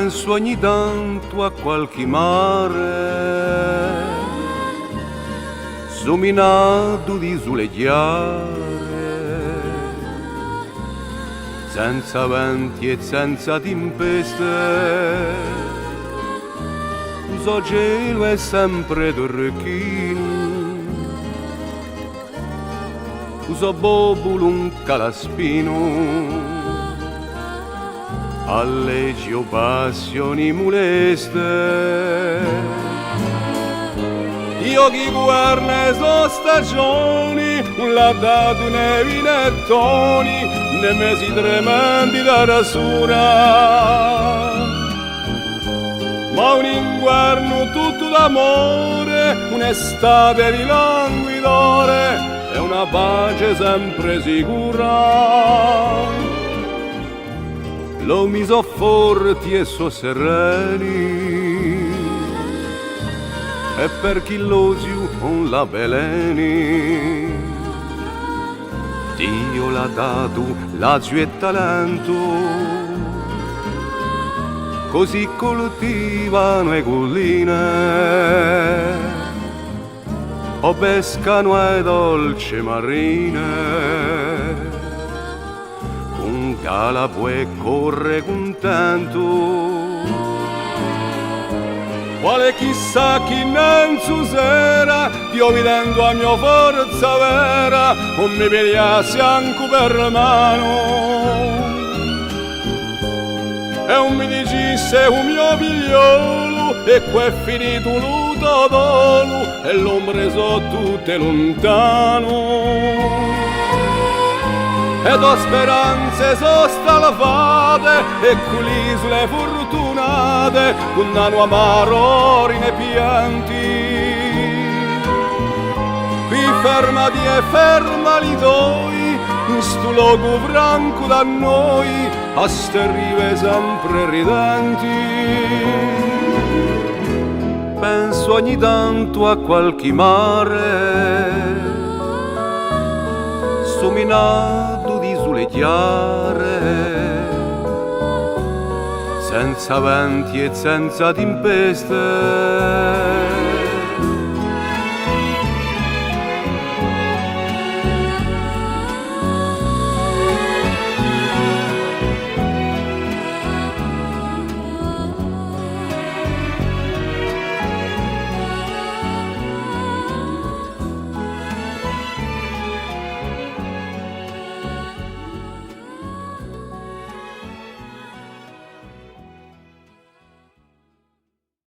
penso ogni tanto a qualche mare somminato di sole chiare, senza venti e senza tempeste, il suo cielo è sempre turchino, il suo bobolo un calaspino, alle geo passioni moleste. Io chi guarda so stagioni, un lattato nei vinettoni, nei mesi tremendi da rasura. Ma un inverno tutto d'amore, un'estate di languidore e una pace sempre sicura. Lo mi so forti e so sereni, e per chi l'osio on la veleni. Dio l'ha dato l'azio e talento, così coltivano e colline, o pescano e dolci marine, un calabue corre contento. Quale chissà chi non sera, io vedendo a mia forza vera, non mi pigliassi anche per mano. E non mi dicesse un mio figliolo, e qua è finito l'utodolo, e l'ombre so tutte lontano. Ed ho speranze so stalfate e con l'isole fortunate con danno amaro nei pianti. Qui fermati e fermali toi, in sto luogo franco da noi, a ste rive sempre ridenti. Penso ogni tanto a qualche mare somminato di sole chiare, senza venti e senza tempeste,